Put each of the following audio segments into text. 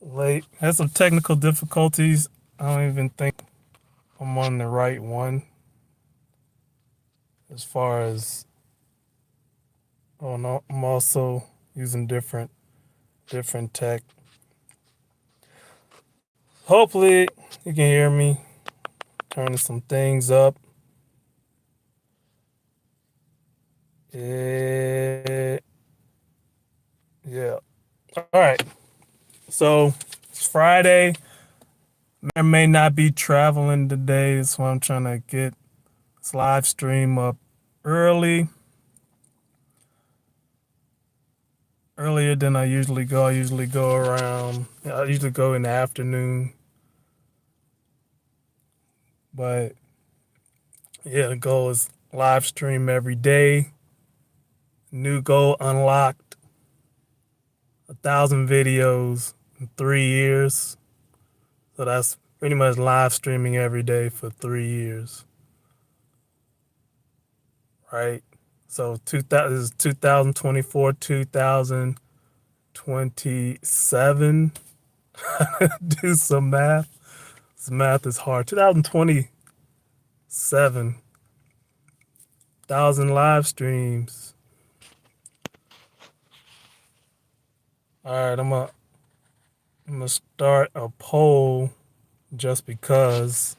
late. Had some technical difficulties. I don't even think I'm on the right one as far as. Oh no, I'm also using different tech. Hopefully you can hear me. Turning some things up. Eh, yeah. All right. So it's Friday. May or may not be traveling today. So I'm trying to get this live stream up early. Earlier than I usually go. I usually go around. I usually go in the afternoon. But yeah, the goal is live stream every day. New goal unlocked. 1,000 videos in 3 years. So that's pretty much live streaming every day for 3 years, right? So 2000 this is 2024, 2027. Do some math. This math is hard. 2027, 1,000 live streams. All right, I'm gonna start a poll just because.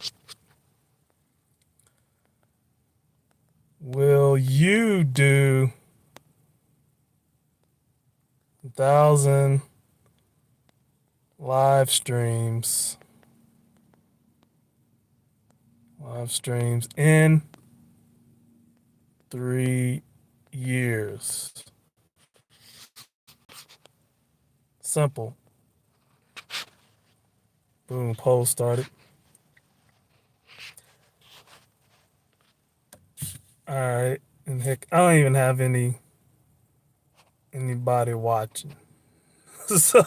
Will you do 1,000 live streams? Live streams in 3 years. Simple. Boom, poll started. All right, and heck, I don't even have anybody watching, so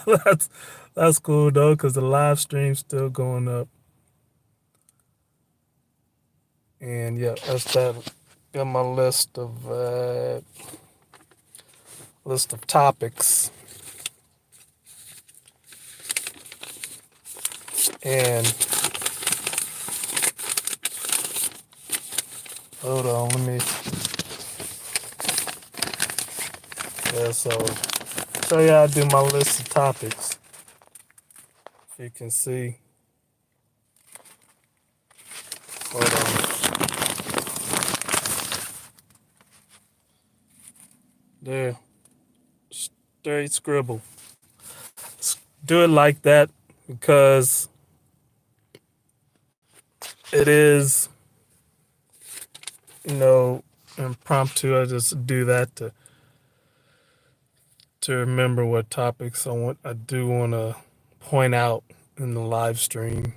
that's cool though, cause the live stream's still going up. And yeah, that's that. Got my list of topics, and hold on, let me. Yeah, so show you how I do my list of topics. If you can see, hold on. There, straight scribble. Do it like that because it is, impromptu. I just do that to remember what topics I do want to point out in the live stream.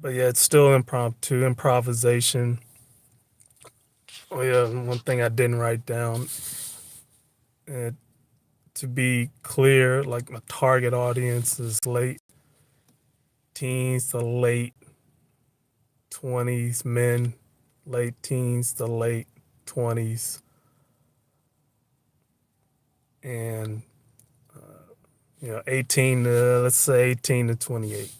But yeah, it's still impromptu, improvisation. Oh yeah, one thing I didn't write down. uh, to be clear, like my target audience is late teens to late 20s men, late teens to late 20s, and 18 to, let's say, 18 to 28.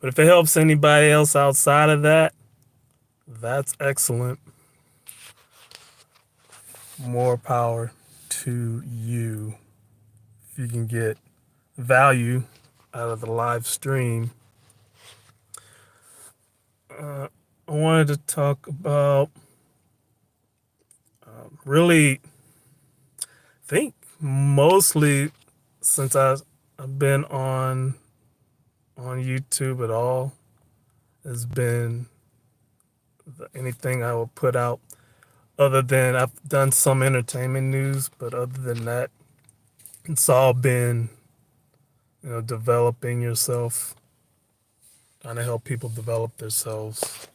But if it helps anybody else outside of that, that's excellent. More power to you. If you can get value out of the live stream. I wanted to talk about really think mostly since I've been on YouTube at all has been anything I will put out other than I've done some entertainment news, but other than that, it's all been, developing yourself, trying to help people develop themselves,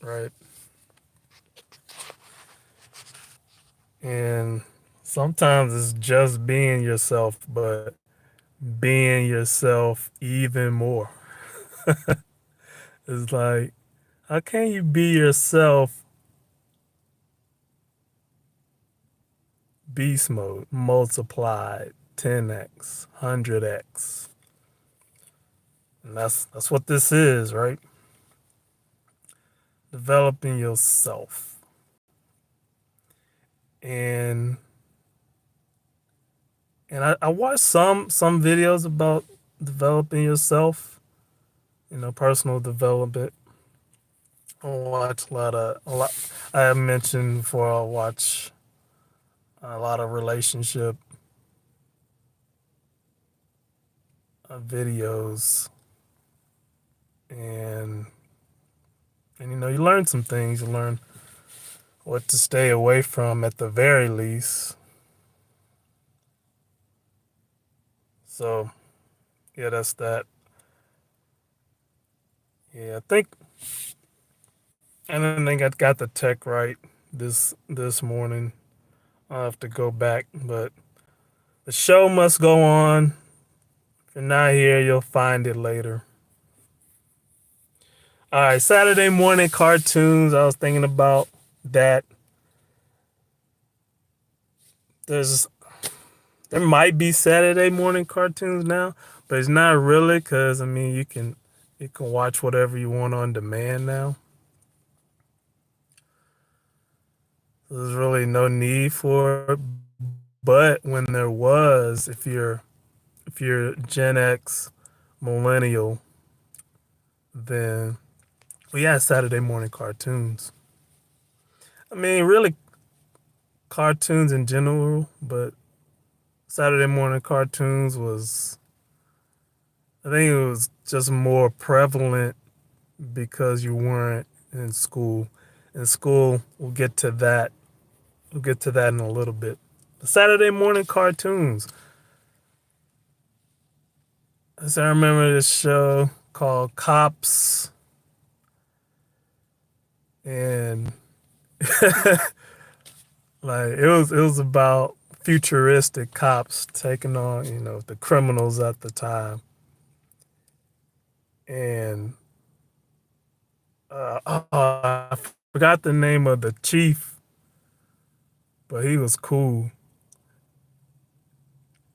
right? And sometimes it's just being yourself, but being yourself even more. It's like, how can you be yourself beast mode, multiplied 10x, 100x. And that's what this is, right? Developing yourself. And I watched some videos about developing yourself, personal development. I watch a lot. I have mentioned before. I watch a lot of relationship videos, and you learn some things. You learn what to stay away from at the very least. So yeah, that's that. Yeah, I think I got the tech right this morning. I'll have to go back, but the show must go on. If you're not here, you'll find it later. All right, Saturday morning cartoons. I was thinking about that. There's there might be Saturday morning cartoons now, but it's not really because you can watch whatever you want on demand now. There's really no need for it. But when there was, if you're Gen X, millennial, then we had Saturday morning cartoons. Really cartoons in general, but Saturday morning cartoons was, I think it was just more prevalent because you weren't in school. In school, we'll get to that. We'll get to that in a little bit. The Saturday morning cartoons. As I remember this show called Cops, and like it was about futuristic cops taking on the criminals at the time. And I forgot the name of the chief, but he was cool.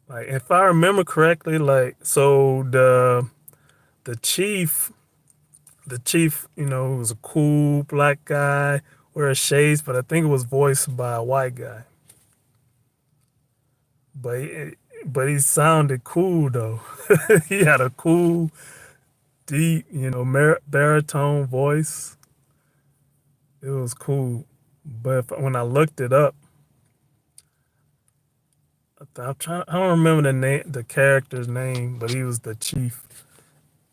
Like if I remember correctly, like so the chief, who was a cool black guy, wears shades, but I think it was voiced by a white guy. But he sounded cool though. He had a cool, deep, baritone voice. It was cool. But when I looked it up, I don't remember the character's name, but he was the chief.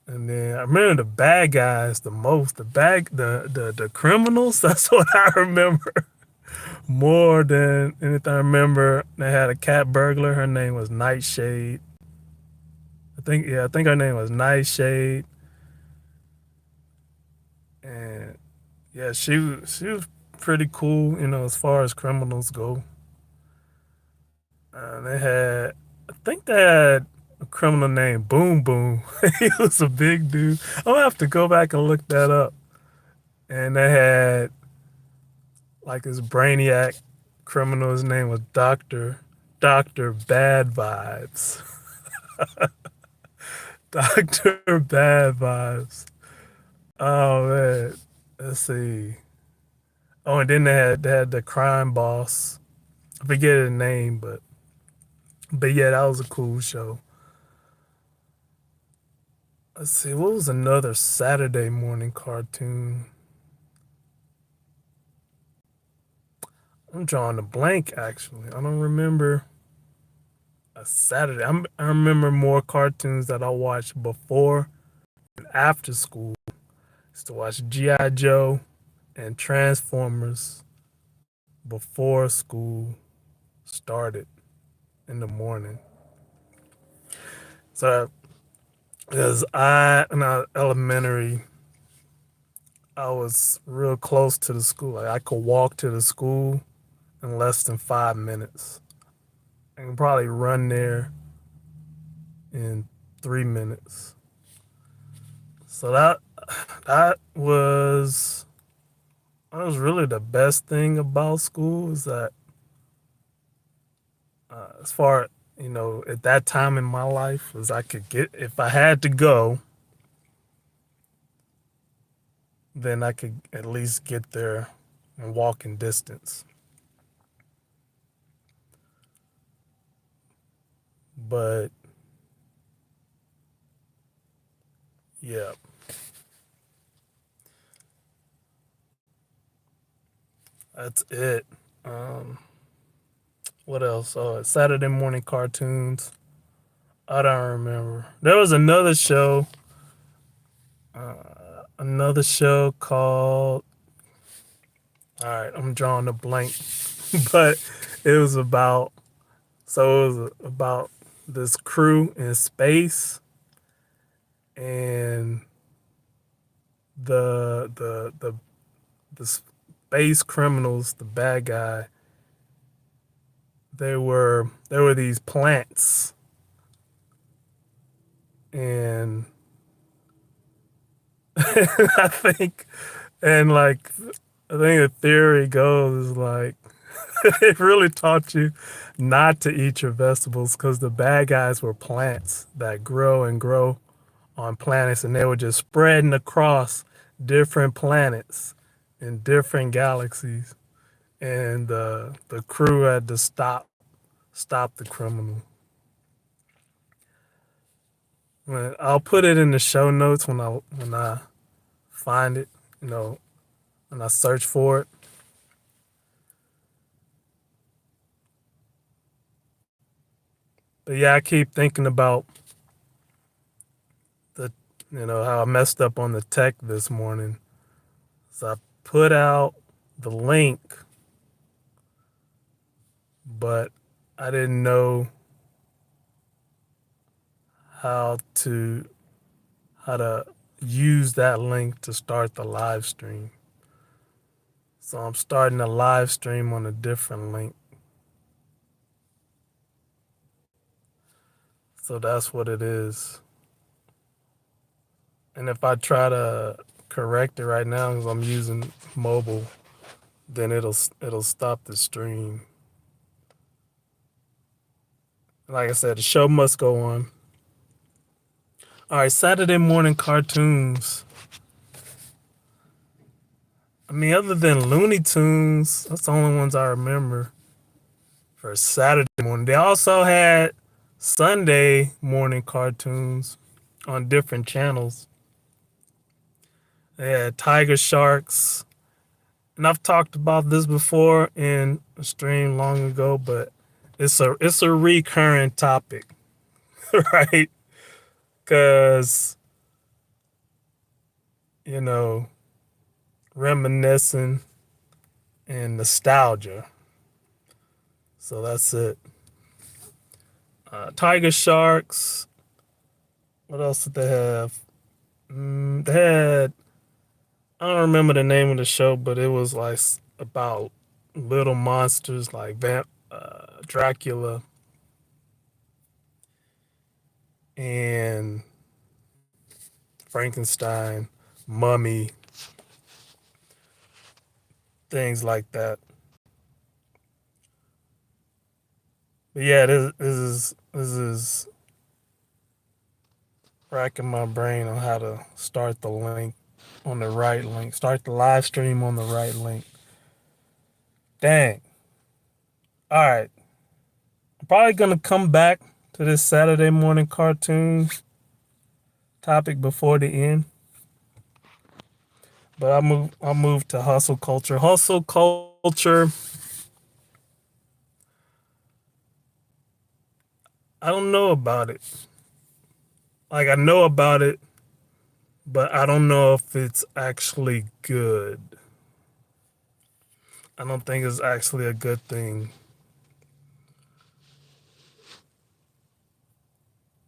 And then I remember the bad guys the most. The criminals. That's what I remember more than anything. I remember they had a cat burglar. Her name was Nightshade. I think her name was Nightshade. And yeah, she was pretty cool. As far as criminals go. I think they had a criminal named Boom Boom. He was a big dude. I'm gonna have to go back and look that up. And they had like this brainiac criminal. His name was Doctor Bad Vibes. Doctor Bad Vibes. Oh man, let's see. Oh, and then they had the crime boss. I forget his name, but yeah, that was a cool show. Let's see, what was another Saturday morning cartoon? I'm drawing a blank actually. I don't remember a Saturday. I remember more cartoons that I watched before and after school. I used to watch G.I. Joe and Transformers before school started in the morning. So, because in elementary, I was real close to the school. Like I could walk to the school in less than 5 minutes. I can probably run there in 3 minutes. So that was really the best thing about school is that As far, at that time in my life, as I could get, if I had to go, then I could at least get there in walking distance. But yeah, that's it. Um, what else? Oh, Saturday morning cartoons. I don't remember. There was another show called. All right, I'm drawing a blank, but it was about. So it was about this crew in space, and the space criminals, the bad guy. There were these plants, and I think and like I think the theory goes like it really taught you not to eat your vegetables because the bad guys were plants that grow and grow on planets, and they were just spreading across different planets in different galaxies, and the crew had to stop the criminal. I'll put it in the show notes when I find it, you know, when I search for it. But yeah, I keep thinking about the how I messed up on the tech this morning. So I put out the link, but I didn't know how to how to use that link to start the live stream. So I'm starting a live stream on a different link. So that's what it is. And if I try to correct it right now because I'm using mobile, then it'll stop the stream. Like I said, the show must go on. All right, Saturday morning cartoons. I mean, other than Looney Tunes, that's the only ones I remember for Saturday morning. They also had Sunday morning cartoons on different channels. They had Tiger Sharks, and I've talked about this before in a stream long ago, but it's a recurrent topic, right? Because you know, reminiscing and nostalgia. So that's it. Tiger Sharks. What else did they have? They had. I don't remember the name of the show, but it was like about little monsters like Dracula and Frankenstein, Mummy, things like that. But yeah, this is racking my brain on how to start the link on the right link. Start the live stream on the right link. Dang. All right. I'm probably gonna come back to this Saturday morning cartoon topic before the end. But I'll move to hustle culture. Hustle culture. I don't know about it. Like I know about it, but I don't know if it's actually good. I don't think it's actually a good thing.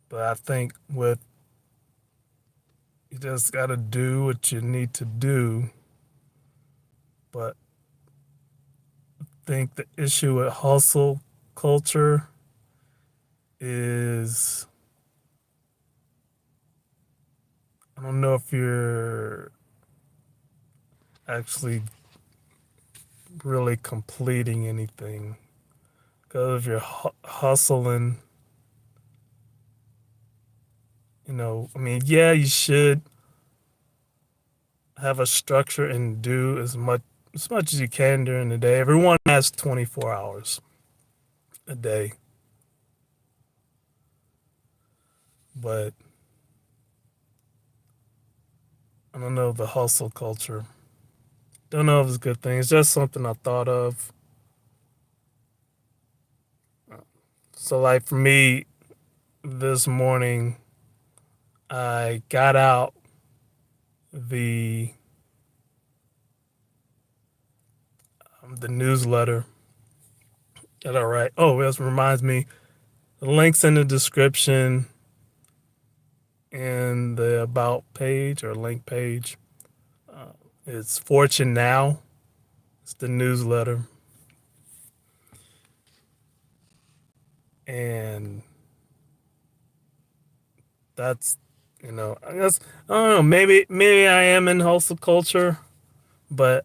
But I think with you just gotta do what you need to do. But I think the issue with hustle culture is I don't know if you're actually really completing anything. Because if you're hustling, I mean, yeah, you should have a structure and do as much as you can during the day. Everyone has 24 hours a day, but I don't know the hustle culture. Don't know if it's a good thing. It's just something I thought of. So, like for me, this morning, I got out the the newsletter that I write. Oh, this reminds me. The links in the description and the about page or link page. It's Fortune Now. It's the newsletter, and that's I guess I don't know. Maybe I am in hustle culture, but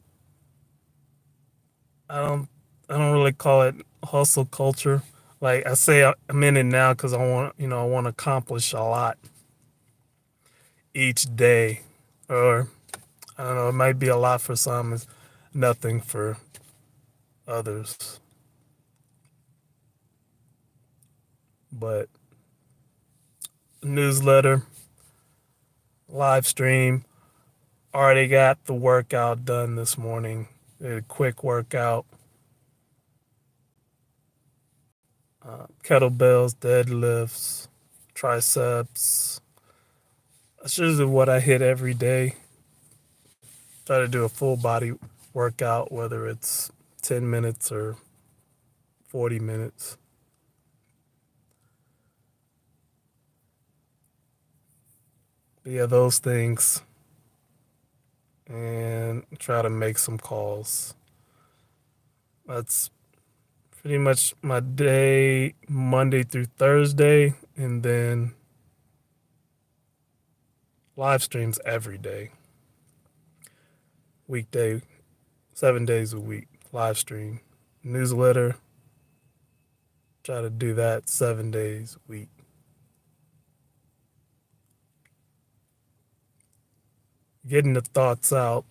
I don't I don't really call it hustle culture. Like I say, I'm in it now because I want to accomplish a lot each day, or I don't know. It might be a lot for some, it's nothing for others. But newsletter, live stream, already got the workout done this morning. Did a quick workout, kettlebells, deadlifts, triceps. That's usually what I hit every day. Try to do a full body workout, whether it's 10 minutes or 40 minutes. But yeah, those things. And try to make some calls. That's pretty much my day, Monday through Thursday. And then live streams every day, weekday, 7 days a week, live stream. Newsletter, try to do that 7 days a week. Getting the thoughts out,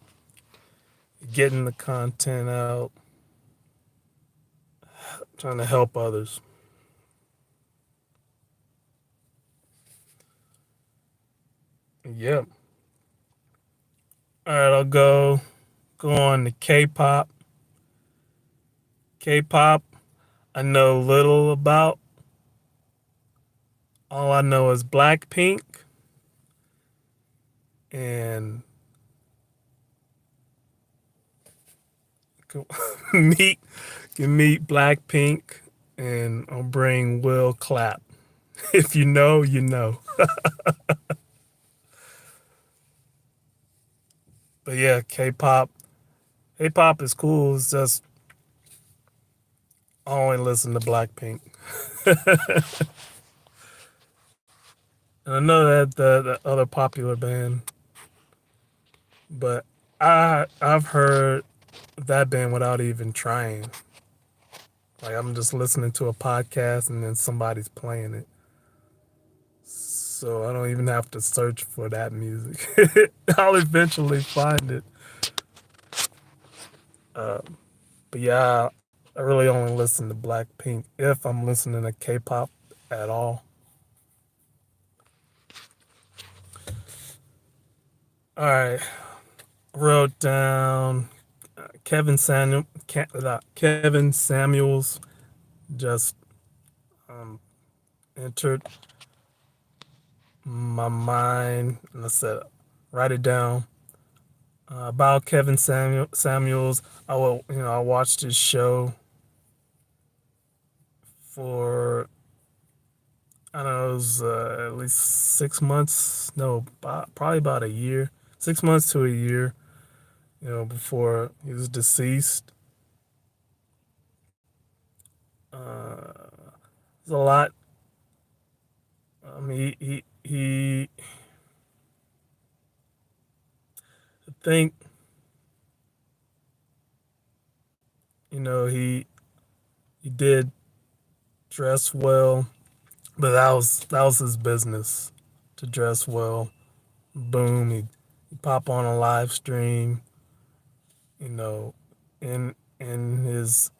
getting the content out, trying to help others. Yep. All right, I'll go on to K-pop. K-pop, I know little about. All I know is Blackpink and meet can meet Blackpink, and I'll bring Will Clap. If you know, you know. But yeah, K-pop is cool. It's just I only listen to Blackpink. And I know that the other popular band, but I've heard that band without even trying. Like I'm just listening to a podcast and then somebody's playing it. So I don't even have to search for that music. I'll eventually find it. Uh, but yeah, I really only listen to Blackpink if I'm listening to K-pop at all. All right, wrote down Kevin Samuels just um, entered my mind, and I said, write it down. About Kevin Samuels, I watched his show for I don't know, it was at least 6 months. No, probably about a year, 6 months to a year. Before he was deceased. There's a lot. He I think he did. dress well, but that was his business to dress well. Boom, he'd pop on a live stream, you know, in his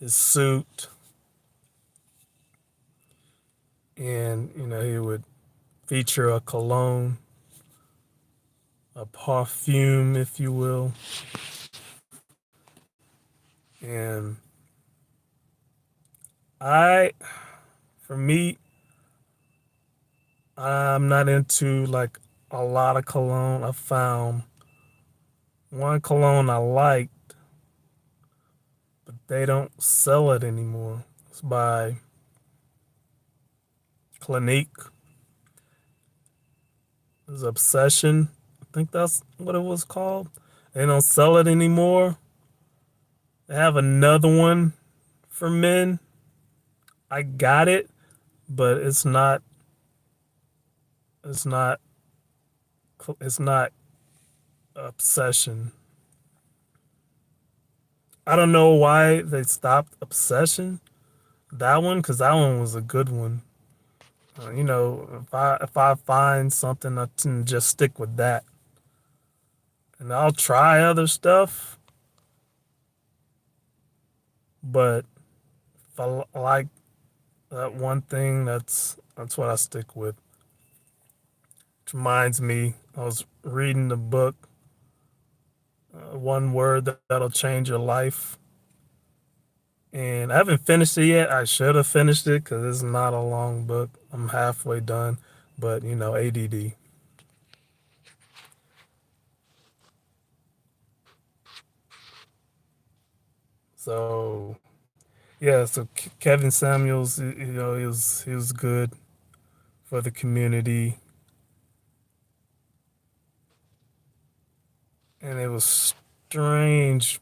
suit, and he would feature a cologne, a perfume, if you will, and I, for me, I'm not into like a lot of cologne. I found one cologne I liked, but they don't sell it anymore. It's by Clinique. It's Obsession. I think that's what it was called. They don't sell it anymore. They have another one for men. I got it, but it's not it's not Obsession. I don't know why they stopped Obsession. That one, because that one was a good one. If I find something, I can just stick with that, and I'll try other stuff. But if I like that one thing, that's what I stick with. Which reminds me, I was reading the book, One Word That'll Change Your Life, and I haven't finished it yet. I should have finished it because it's not a long book. I'm halfway done, but ADD. So yeah, so Kevin Samuels, he was good for the community, and it was strange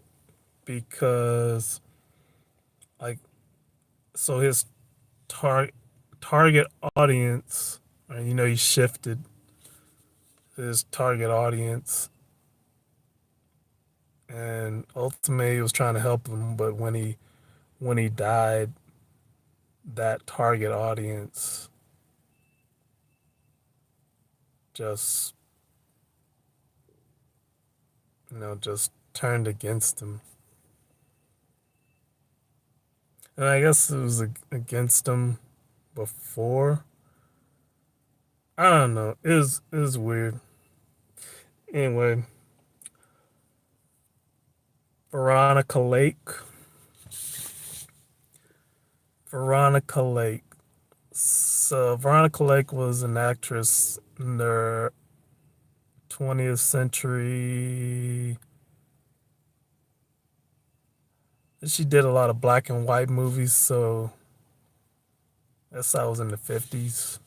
because like so his tar- target audience, he shifted his target audience, and ultimately he was trying to help them, but when he died, that target audience just just turned against him. And I guess it was against him before. I don't know. It was weird. Anyway, Veronica Lake. Veronica Lake. So Veronica Lake was an actress in the 20th century. She did a lot of black and white movies, so I guess I was in the 50s.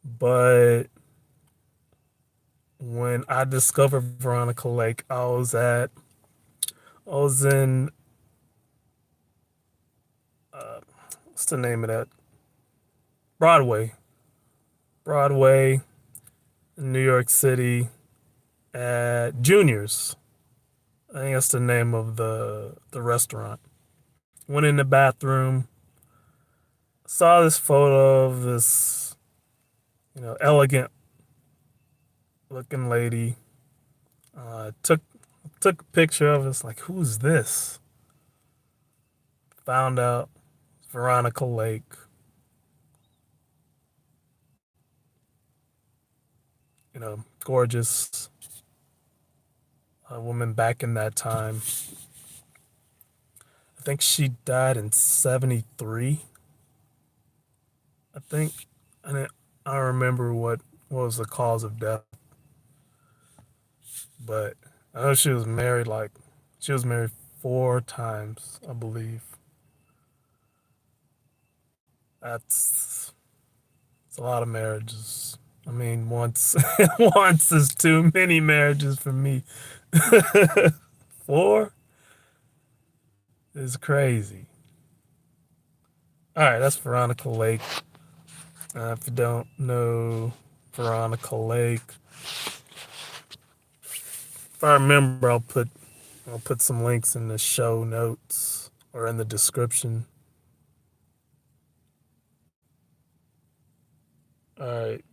But when I discovered Veronica Lake, I was in what's the name of that? Broadway. Broadway in New York City at Junior's. I think that's the name of the restaurant. Went in the bathroom, saw this photo of this, elegant looking lady. Took a picture of it. It's like, who's this? Found out Veronica Lake. Gorgeous woman back in that time. I think she died in '73. I think. I don't remember what was the cause of death, but I know she was married 4 times, I believe. That's it's a lot of marriages. I mean, once once is too many marriages for me. Four is crazy. All right, that's Veronica Lake. If you don't know Veronica Lake, if I remember, I'll put some links in the show notes, or in the description. All right.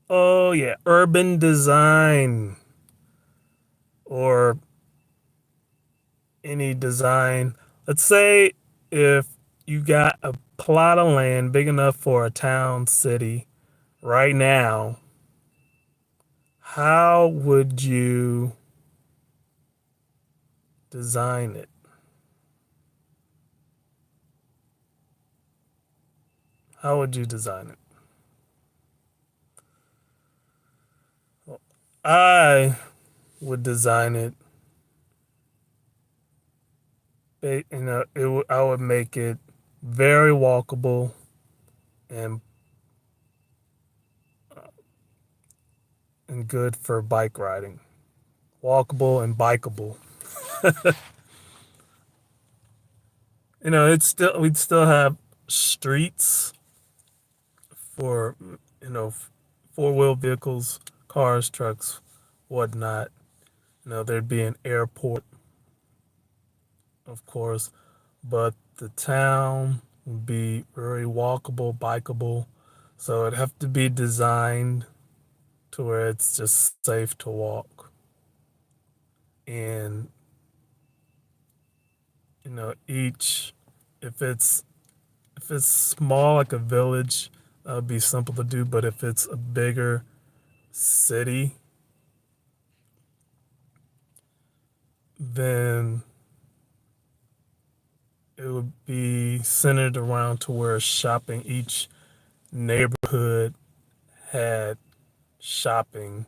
Oh yeah, urban design or any design. Let's say if you got a plot of land big enough for a town, city right now, how would you design it? How would you design it? Well, I would design it. I would make it very walkable and and good for bike riding. Walkable and bikeable. It's still we'd still have streets for you know four wheel vehicles, cars, trucks, whatnot. There'd be an airport, of course, but the town would be very walkable, bikeable. So it'd have to be designed to where it's just safe to walk. And each if it's if it's small like a village, that would be simple to do. But if it's a bigger city, then it would be centered around to where shopping each neighborhood had shopping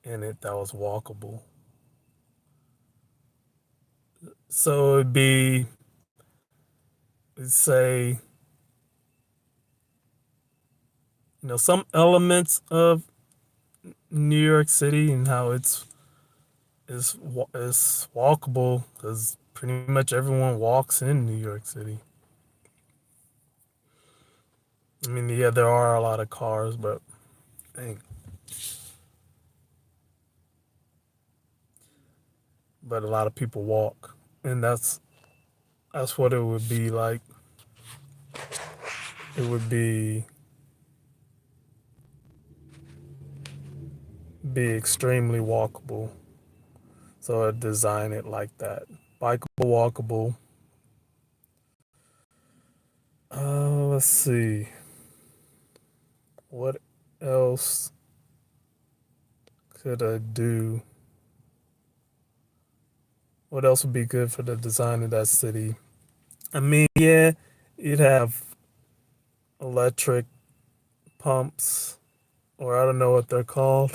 in it that was walkable. So it'd be, let's say, some elements of New York City and how it's walkable because pretty much everyone walks in New York City. I mean, yeah, there are a lot of cars, but dang, but a lot of people walk, and that's what it would be like. It would be extremely walkable. So I design it like that. Bikeable, walkable. Let's see. What else could I do? What else would be good for the design of that city? I mean, yeah, you'd have electric pumps, or I don't know what they're called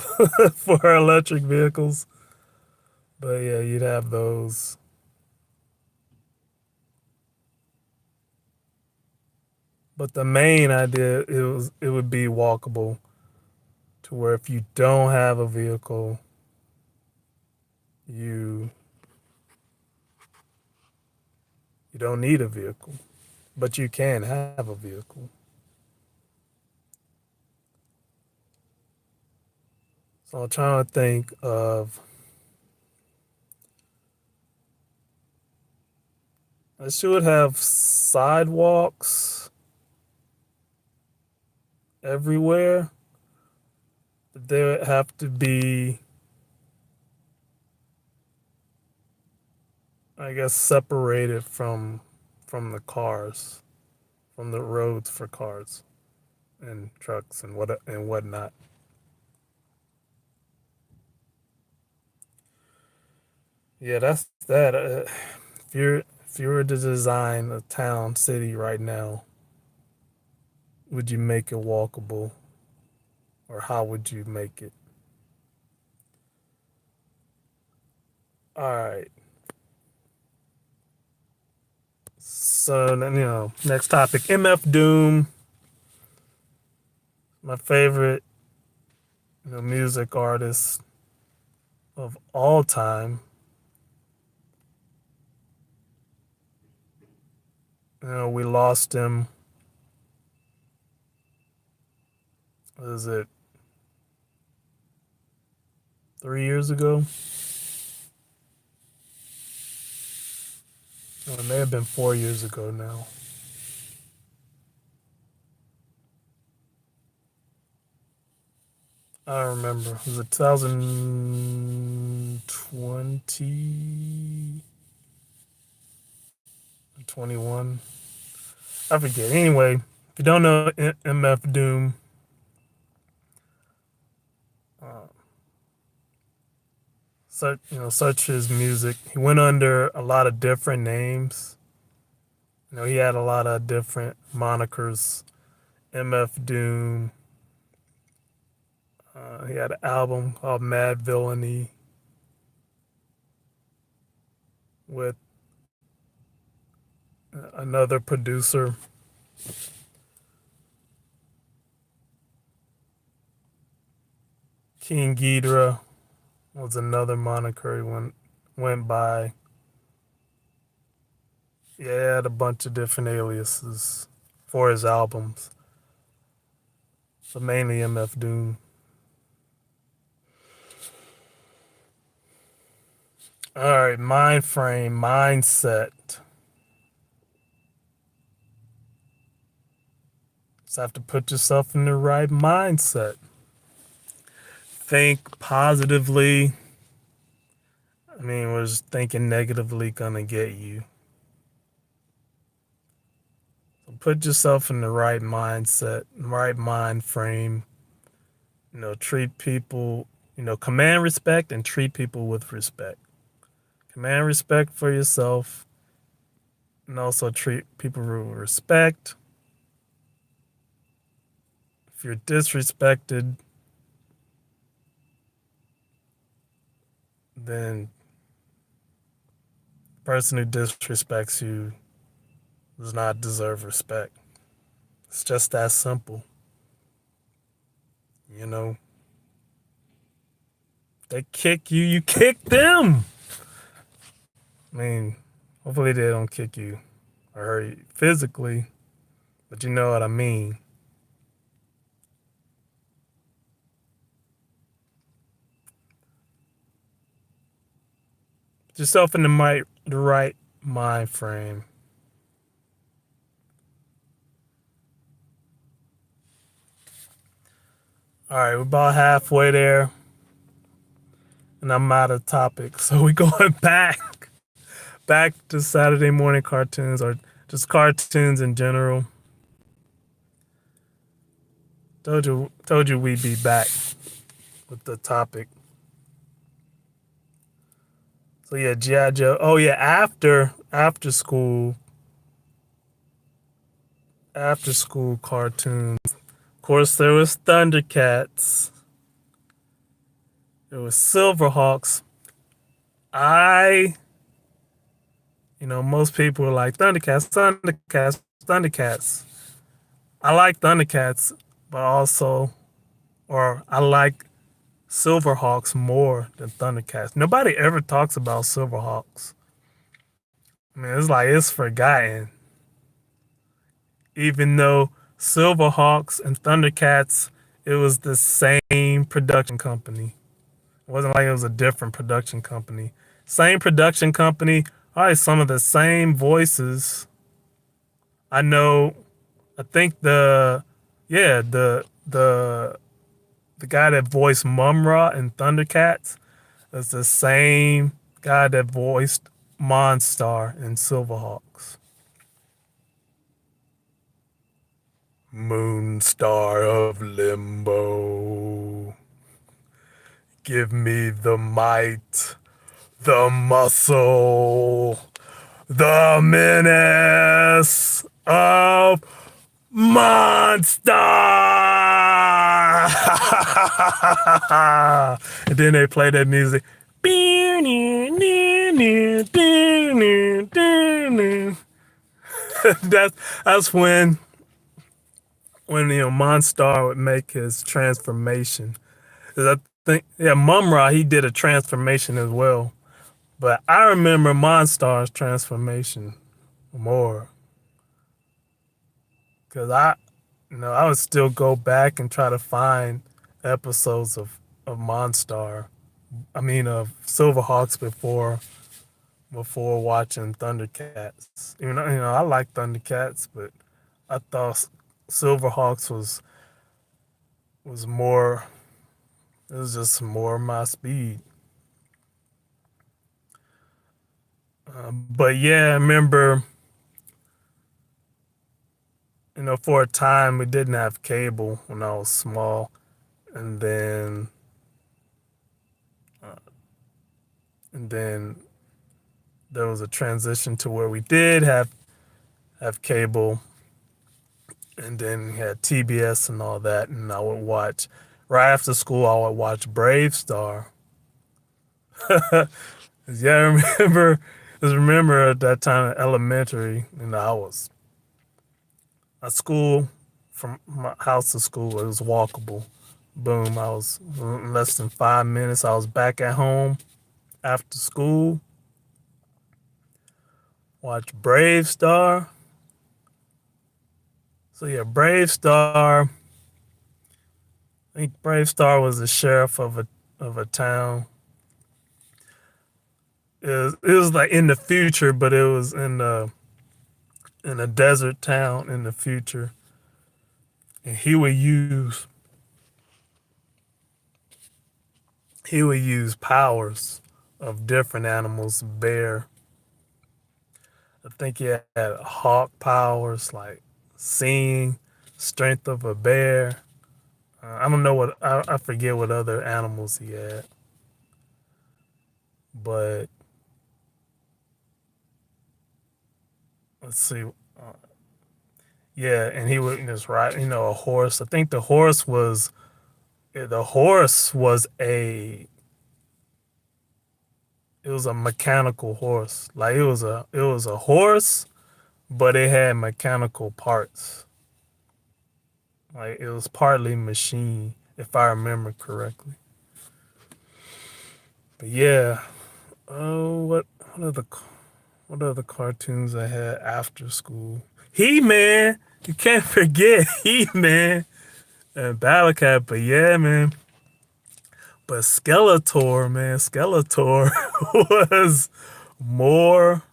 for electric vehicles. But yeah, you'd have those. But the main idea it would be walkable to where if you don't have a vehicle, you you don't need a vehicle, but you can have a vehicle. So I'm trying to think of. I should have sidewalks everywhere. But they would have to be, I guess, separated from the cars, from the roads for cars and trucks and whatnot. Yeah, that's that. If you were to design a town, city right now, would you make it walkable, or how would you make it? All right. So then, next topic. MF Doom, my favorite, music artist of all time. We lost him. Was it 3 years ago? Well, it may have been 4 years ago now. I don't remember. Was it 2020, 21? I forget. Anyway, if you don't know MF Doom, uh, search his music. He went under a lot of different names. He had a lot of different monikers. MF Doom. He had an album called Madvillainy with another producer. King Ghidra was another moniker he went by. Yeah, he had a bunch of different aliases for his albums, but mainly MF Doom. All right, mind frame, mindset. Just have to put yourself in the right mindset. Think positively. I mean, was thinking negatively gonna get you? So put yourself in the right mindset, right mind frame. Treat people, command respect and treat people with respect. Command respect for yourself and also treat people with respect. If you're disrespected, then the person who disrespects you does not deserve respect. It's just that simple. You know, they kick you, you kick them. I mean, hopefully they don't kick you or hurt you physically, but you know what I mean. Put yourself in the right mind frame. All right, we're about halfway there, and I'm out of topic. So we're going back to Saturday morning cartoons or just cartoons in general. Told you we'd be back with the topic. So yeah, GI Joe. Oh yeah, after school cartoons. Of course, there was Thundercats. There was Silverhawks. I, most people are like Thundercats, Thundercats, Thundercats. I like Thundercats, but also, or I like Silverhawks more than Thundercats. Nobody ever talks about Silverhawks. I mean, it's like it's forgotten. Even though Silverhawks and Thundercats, it was the same production company. It wasn't like it was a different production company. Same production company, probably some of the same voices. I know. I think the guy that voiced Mumra in Thundercats is the same guy that voiced Monstar in Silverhawks. Moonstar of Limbo. Give me the might, the muscle, the menace of Monster! And then they play that music. that's when Monstar would make his transformation. 'Cause I think Mumra he did a transformation as well, but I remember Monstar's transformation more because I would still go back and try to find episodes of Monstar. I mean of Silverhawks before before watching Thundercats. You know, I like Thundercats, but I thought Silverhawks was more. It was just more my speed. But yeah, I remember. For a time we didn't have cable when I was small, and then there was a transition to where we did have cable, and then we had TBS and all that, and I would watch right after school. I would watch Brave Star. Yeah, I remember at that time in elementary, I was at school from my house to school. It was walkable. Boom! I was in less than 5 minutes. I was back at home after school. Watch Brave Star. So yeah, Brave Star. I think Brave Star was the sheriff of a town. It was like in the future, but it was in a desert town in the future, and he would use powers of different animals. Bear, I think he had hawk powers like seeing, strength of a bear. I don't know I forget what other animals he had, but let's see. Yeah, and he would just ride, a horse. I think the horse was a mechanical horse. Like it was a horse, but it had mechanical parts. Like it was partly machine, if I remember correctly. But yeah, oh, what other cartoons I had after school? He-Man, you can't forget He-Man and Battle Cat. But yeah, man. But Skeletor, man, Skeletor was more,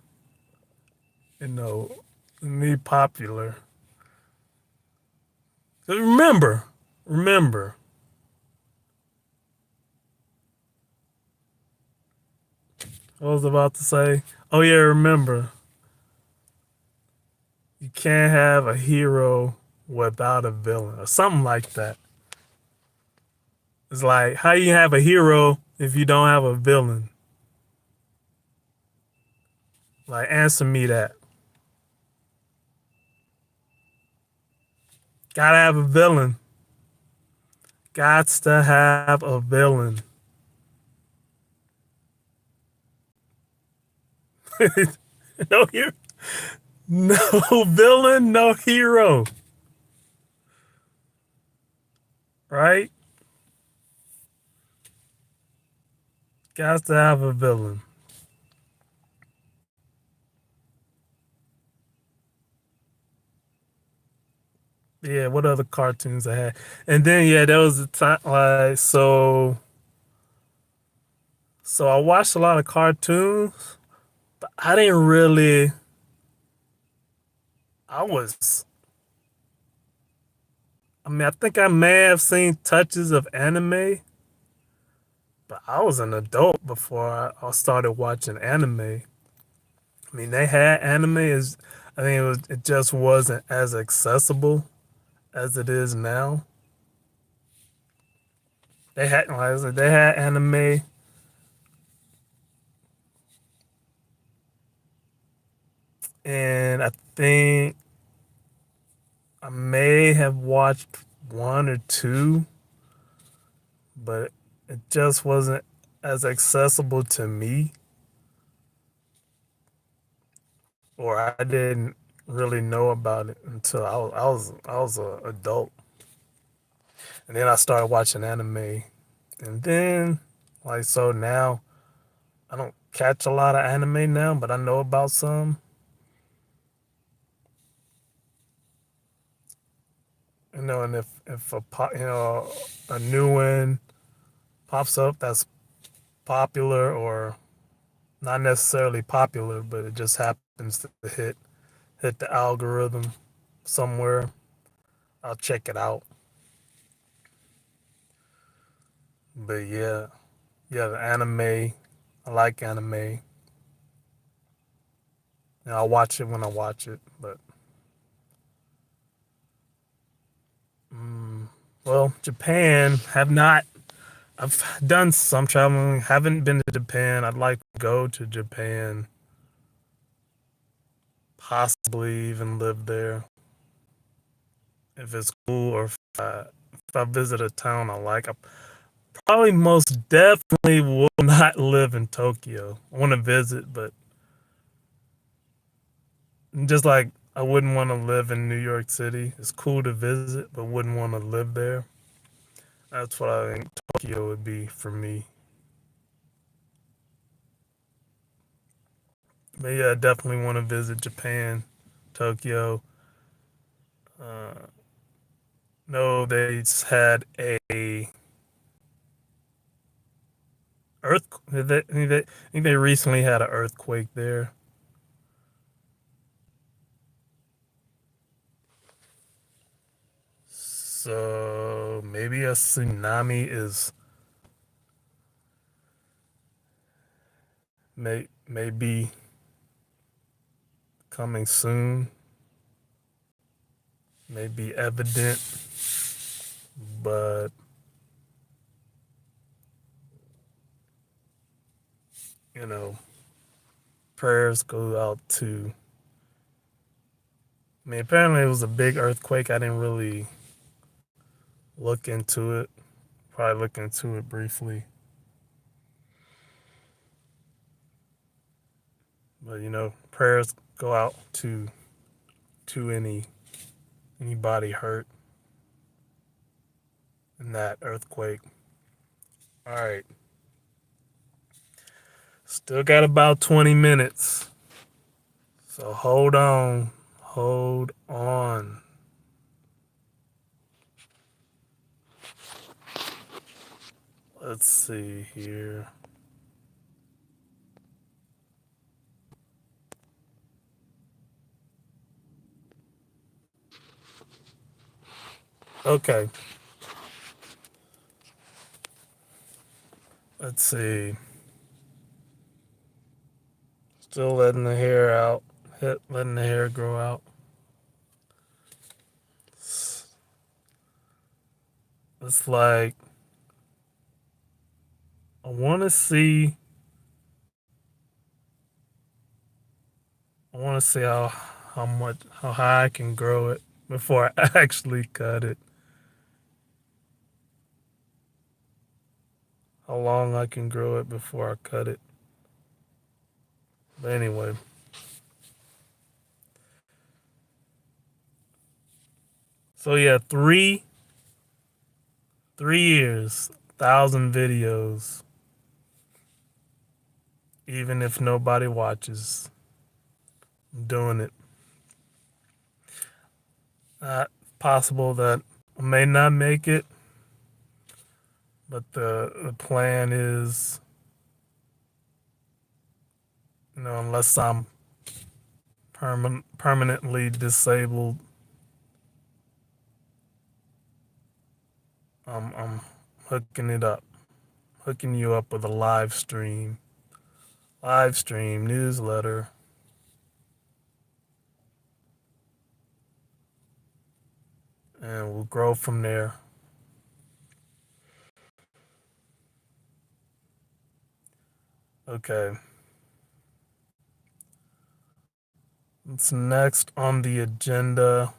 you know, me popular. 'Cause remember, what I was about to say. Oh yeah, remember, you can't have a hero without a villain, or something like that. It's like, how you have a hero if you don't have a villain? Like, answer me that. Gotta have a villain. Gots to have a villain. No hero, no villain, no hero. Right? Gots to have a villain. Yeah, what other cartoons I had? And then yeah, there was a time like so I watched a lot of cartoons. I didn't really I was I mean, I think I may have seen touches of anime, but I was an adult before I started watching anime. I mean, they had anime as I think it just wasn't as accessible as it is now. Like I said, they had anime, and I think I may have watched one or two, but it just wasn't as accessible to me, or I didn't really know about it until I was an adult, and then I started watching anime, and then like so now I don't catch a lot of anime now, but I know about some. And if a new one pops up that's popular, or Not necessarily popular, but it just happens to hit the algorithm somewhere. I'll check it out. But yeah, yeah, the anime. I like anime. And I'll watch it when I watch it. But mm, well, Japan have not. I've done some traveling. Haven't been to Japan. I'd like to go to Japan. Possibly even live there if it's cool, or if I visit a town I like. I probably most definitely will not live in Tokyo. I want to visit, but just like I wouldn't want to live in New York City. It's cool to visit, but wouldn't want to live there. That's what I think Tokyo would be for me. But yeah, I definitely want to visit Japan, Tokyo. Uh, no, they had a earth. I think they recently had an earthquake there. So maybe a tsunami is maybe coming soon. May be evident, but you know, prayers go out to. I mean, apparently it was a big earthquake. I didn't really look into it. Probably look into it briefly, but prayers go out to anybody hurt in that earthquake. All right, still got about 20 minutes, so hold on. Let's see here. Okay, let's see. Still letting the hair out, letting the hair grow out. It's like I want to see. I want to see how high I can grow it before I actually cut it. How long I can grow it before I cut it. But anyway, so yeah, 3 years, 1,000 videos, even if nobody watches. I'm doing it. Possible that I may not make it, but the plan is, unless I'm permanently disabled, I'm hooking it up, hooking you up with a live stream newsletter, and we'll grow from there. Okay. What's next on the agenda?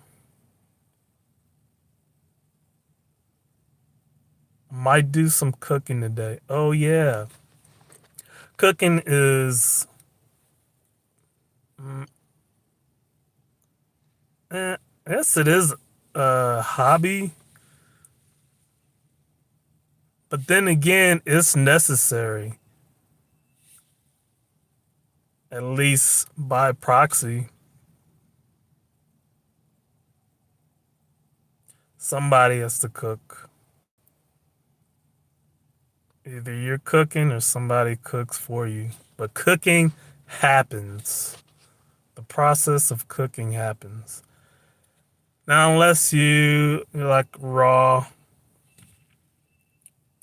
Might do some cooking today. Oh yeah, cooking is, mm, yes, it is a hobby, but then again, it's necessary, at least by proxy. Somebody has to cook. Either you're cooking or somebody cooks for you. but cooking happens. The process of cooking happens. Now, unless you like raw,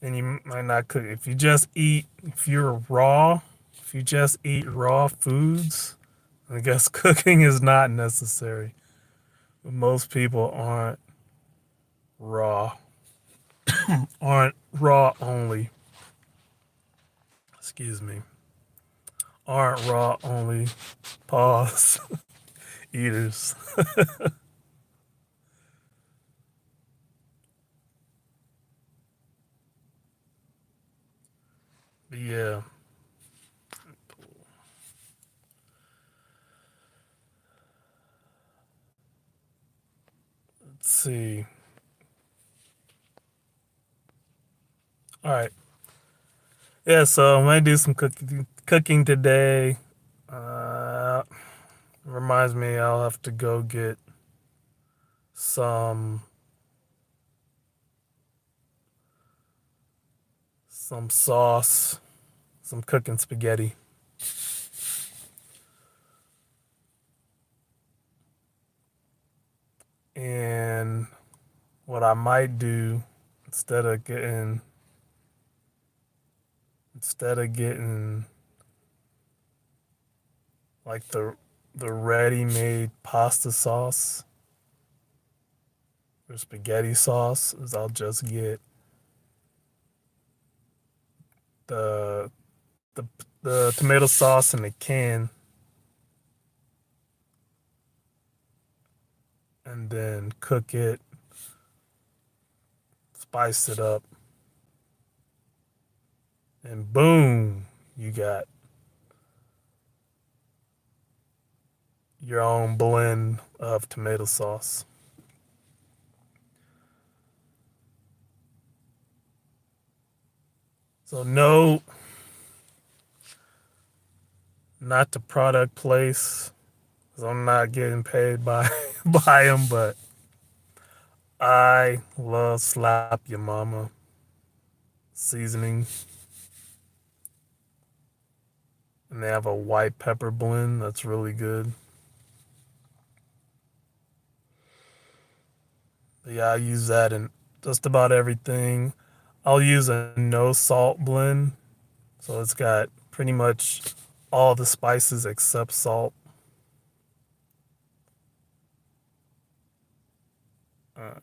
and you might not cook. If you're raw, if you just eat raw foods, I guess cooking is not necessary. But most people raw, aren't raw only. Excuse me. Aren't raw only. Pause. Eaters. But yeah. Let's see. All right. Yeah, so I might do some cooking today. Uh, Reminds me I'll have to go get some some sauce, some cooking spaghetti. And what I might do instead of getting instead of getting like the ready-made pasta sauce or spaghetti sauce, is I'll just get the the the tomato sauce in a can and then cook it, spice it up, and boom, you got your own blend of tomato sauce. So no, not the product place, 'cause I'm not getting paid by by them, but I love slap your mama seasoning, and they have a white pepper blend that's really good. But yeah, I use that in just about everything. I'll use a no salt blend, so it's got pretty much all the spices except salt.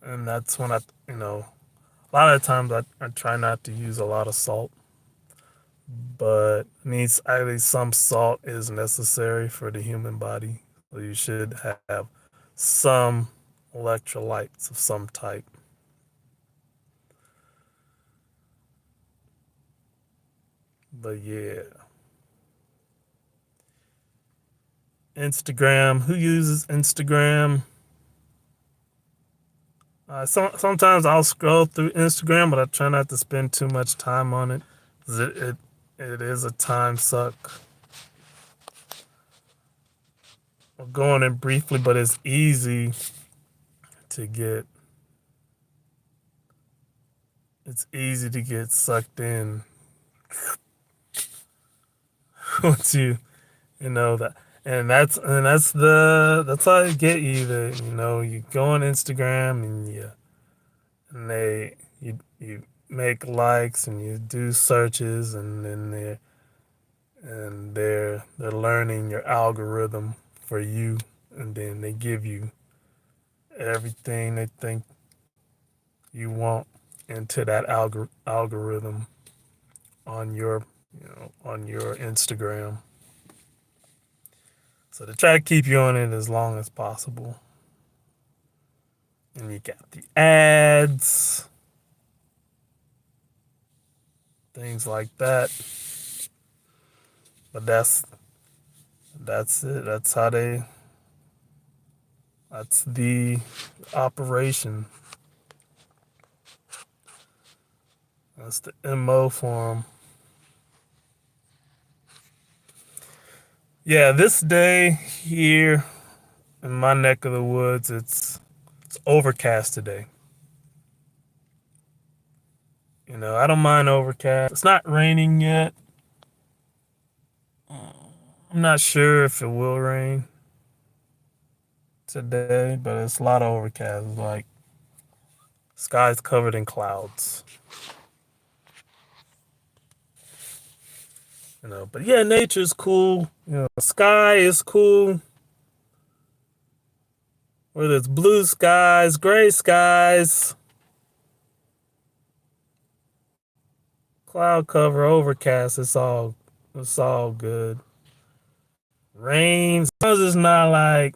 And that's when a lot of times I try not to use a lot of salt, but needs at least some salt is necessary for the human body. So you should have some electrolytes of some type. But yeah, Instagram. Who uses Instagram? Sometimes I'll scroll through Instagram, but I try not to spend too much time on it. 'Cause it is a time suck. I'll go on it briefly, but it's easy to get. It's easy to get sucked in once you know that, that's how you get you. You go on Instagram and you make likes and you do searches, and then they're learning your algorithm for you, and then they give you everything they think you want into that algorithm on your on your Instagram. So they try to keep you on it as long as possible. And you got the ads, things like that. But that's it. That's the operation. That's the MO form. Yeah, this day here in my neck of the woods, it's overcast today. I don't mind overcast. It's not raining yet. I'm not sure if it will rain today, but it's a lot of overcast. Like sky's covered in clouds. But yeah, nature's cool. The sky is cool. Whether it's blue skies, gray skies, cloud cover, overcast, it's all good. Rain, as long as it's not like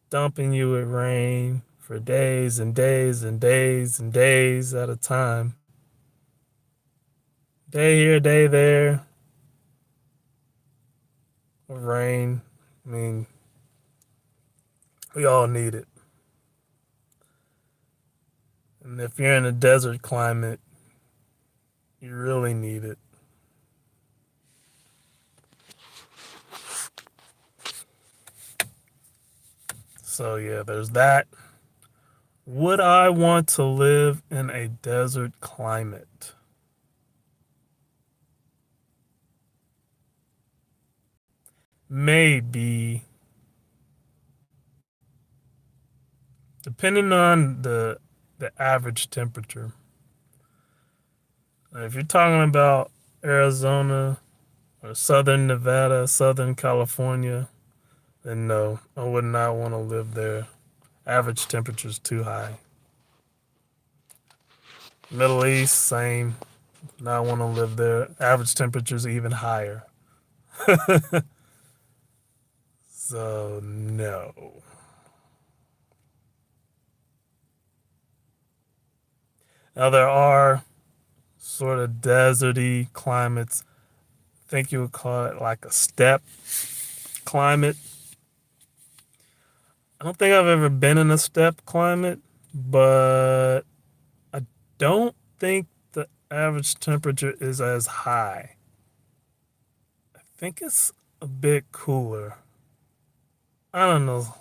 dumping you with rain for days and days and days and days at a time. Day here, day there of rain. I mean, we all need it. And if you're in a desert climate, you really need it. So, yeah, there's that. Would I want to live in a desert climate? Maybe, depending on the average temperature. If you're talking about Arizona or southern Nevada, southern California, then no, I would not want to live there. Average temperature's too high. Middle East, same. Not want to live there. Average temperature's even higher. So no. Now there are sort of deserty climates. I think you would call it like a steppe climate. I don't think I've ever been in a steppe climate, but I don't think the average temperature is as high. I think it's a bit cooler. I don't know.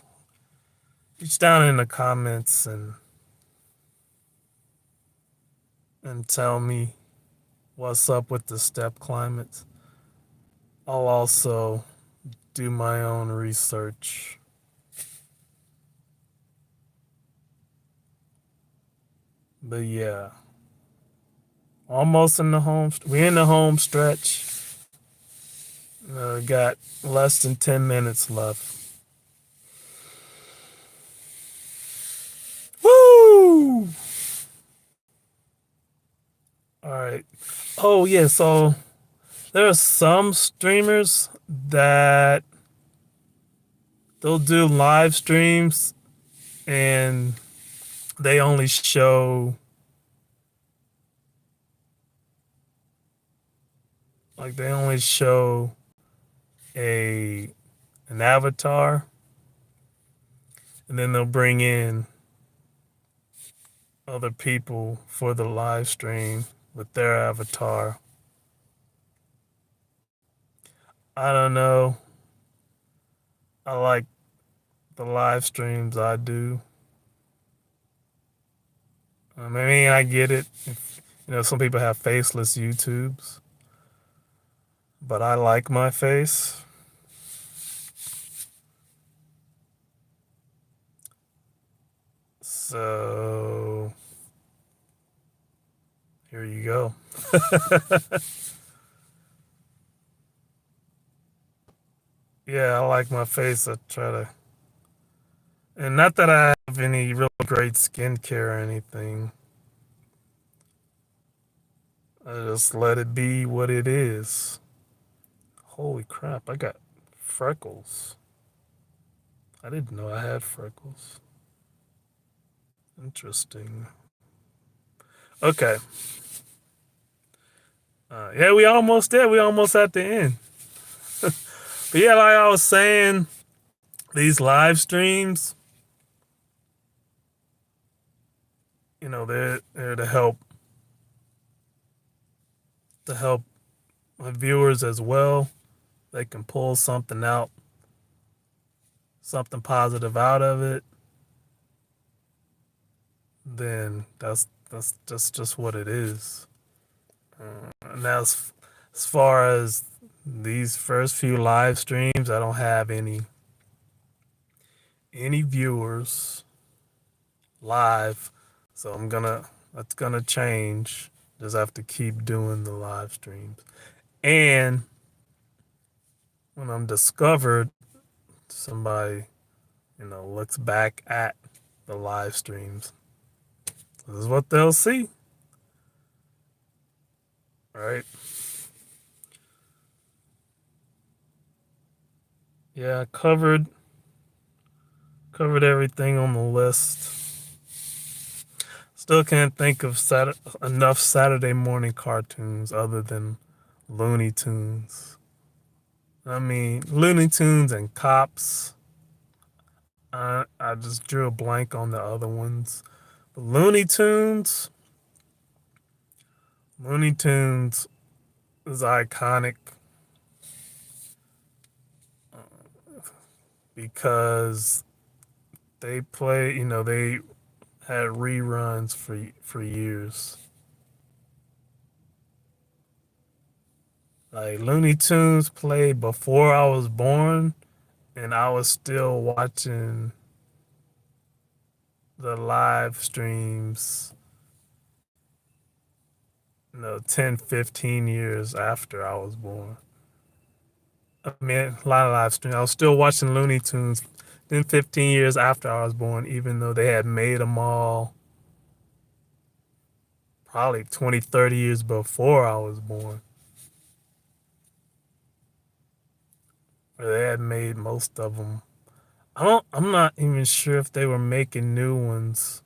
Reach down in the comments and tell me what's up with the steppe climates. I'll also do my own research. But yeah, almost in the home. We're in the home stretch. Got less than 10 minutes left. Woo! All right. Oh yeah. So there are some streamers that they'll do live streams and they only show they only show a an avatar, and then they'll bring in other people for the live stream with their avatar. I don't know. I like the live streams I do. I mean, I get it. Some people have faceless YouTubes, but I like my face. So here you go. Yeah, I like my face. I try to, and not that I have any real great skincare or anything. I just let it be what it is. Holy crap, I got freckles. I didn't know I had freckles. Interesting. Okay. Yeah, we almost there. We almost at the end. But yeah, like I was saying, these live streams, they're to help my viewers as well. They can pull something positive out of it. Then that's just what it is. And as far as these first few live streams, I don't have any viewers live, so that's gonna change. Just have to keep doing the live streams. And when I'm discovered, somebody, looks back at the live streams. This is what they'll see, right? Yeah, I covered everything on the list. Still can't think of enough Saturday morning cartoons other than Looney Tunes. I mean, Looney Tunes and Cops. I just drew a blank on the other ones. But Looney Tunes is iconic because they had reruns for years. Like Looney Tunes played before I was born, and I was still watching the live streams, 10, 15 years after I was born. I mean, a lot of live streams. I was still watching Looney Tunes 10, 15 years after I was born, even though they had made them all probably 20, 30 years before I was born. Or they had made most of them. I'm not even sure if they were making new ones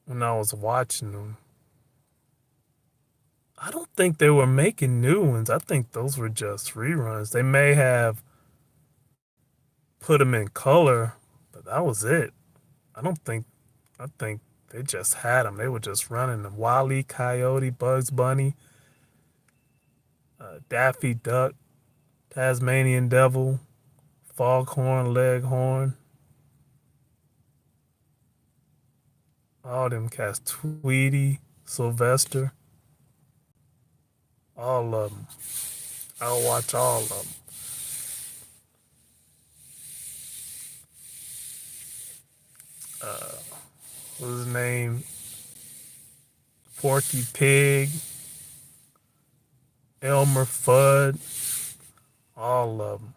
when I was watching them. I don't think they were making new ones. I think those were just reruns. They may have put them in color, but that was it. I don't think. I think they just had them. They were just running them. Wile E. Coyote, Bugs Bunny, Daffy Duck, Tasmanian Devil, Foghorn Leghorn, all them cats. Tweety, Sylvester, all of them. I'll watch all of them. What was his name? Porky Pig, Elmer Fudd, all of them.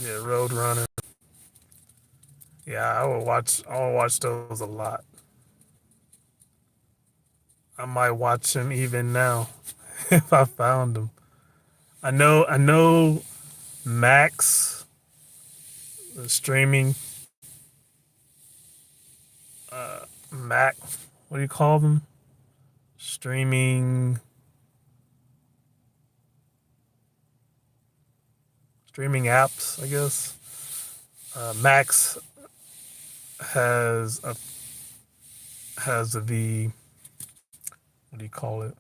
Yeah, Roadrunner. Yeah, I would watch those a lot. I might watch them even now if I found them. I know Max, the streaming Mac. What do you call them? Streaming streaming apps, I guess. Max has a has the what do you call it?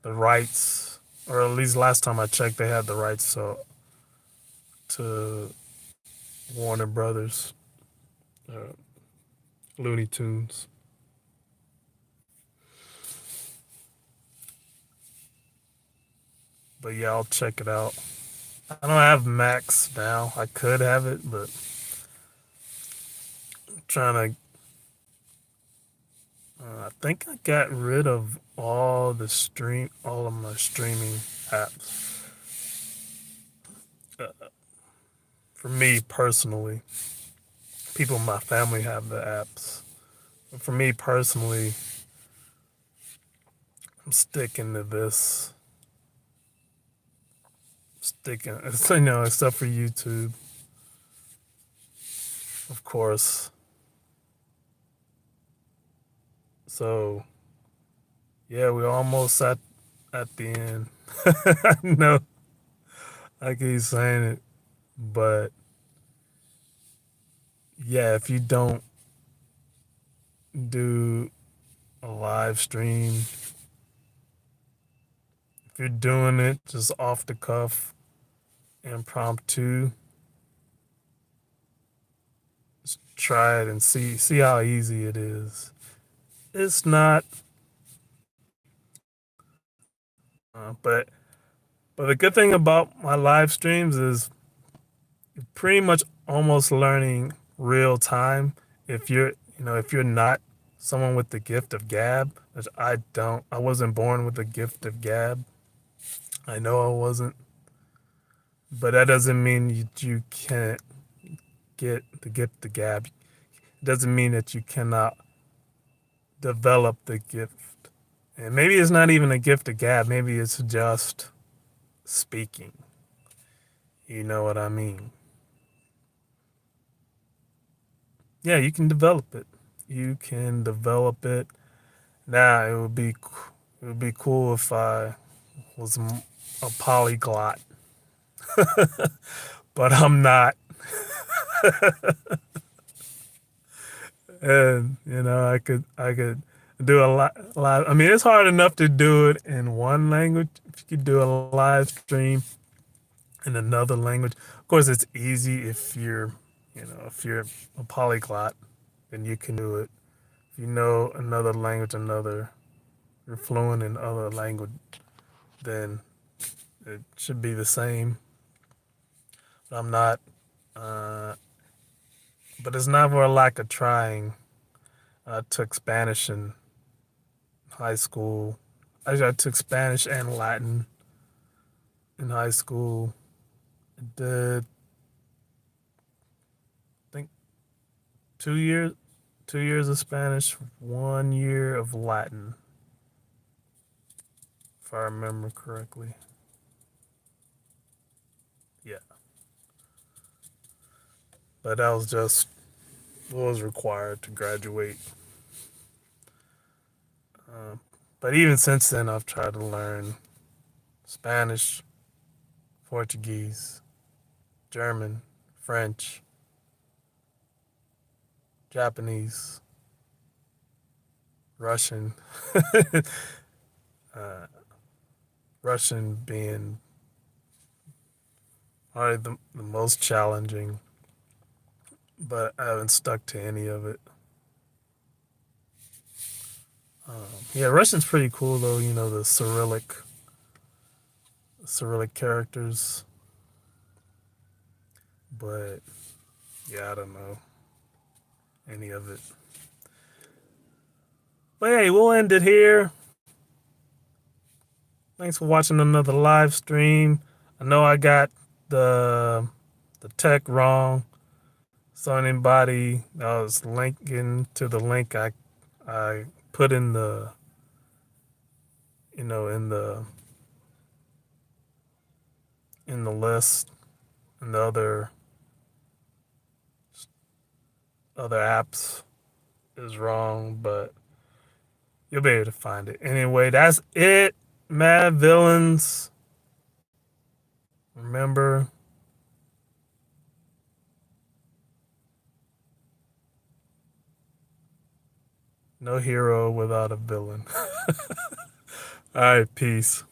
The rights, or at least last time I checked, they had the rights to Warner Brothers, uh, Looney Tunes. But yeah, I'll check it out. I don't have Max now. I could have it, but I'm trying to. I think I got rid of all of my streaming apps. For me personally, people in my family have the apps. But for me personally, I'm sticking to this. Sticking, except for YouTube, of course. So yeah, we're almost at the end. I know I keep saying it, but yeah, if you don't do a live stream, if you're doing it just off the cuff, impromptu, just try it and see how easy it is. It's not But the good thing about my live streams is you're pretty much almost learning real time. If you're if you're not someone with the gift of gab, which I wasn't born with the gift of gab. I know I wasn't, but that doesn't mean you can't get the gift of gab. It doesn't mean that you cannot develop the gift. And maybe it's not even a gift of gab. Maybe it's just speaking. You know what I mean? Yeah, you can develop it. You can develop it. Now it would be cool if I was a polyglot, but I'm not. And I could do a lot. I mean, it's hard enough to do it in one language. If you could do a live stream in another language, of course, it's easy if you're a polyglot, then you can do it. If you know another language, you're fluent in other language, then it should be the same. But I'm not. Uh, but it's not for a lack of trying. I took Spanish in high school. Actually, I took Spanish and Latin in high school. I did, I think, 2 years, 2 years of Spanish, 1 year of Latin, if I remember correctly. Yeah, but that was just what was required to graduate. Uh, but even since then, I've tried to learn Spanish, Portuguese, German, French, Japanese, Russian. uh, Russian being probably the most challenging, but I haven't stuck to any of it. Yeah, Russian's pretty cool though. You know the Cyrillic characters, but yeah, I don't know any of it. But hey, we'll end it here. Thanks for watching another live stream. I know I got the the tech wrong, so anybody that was linking to the link I put in the in the list and the other apps is wrong, but you'll be able to find it. Anyway, that's it. Mad Villains. Remember, no hero without a villain. All right, peace.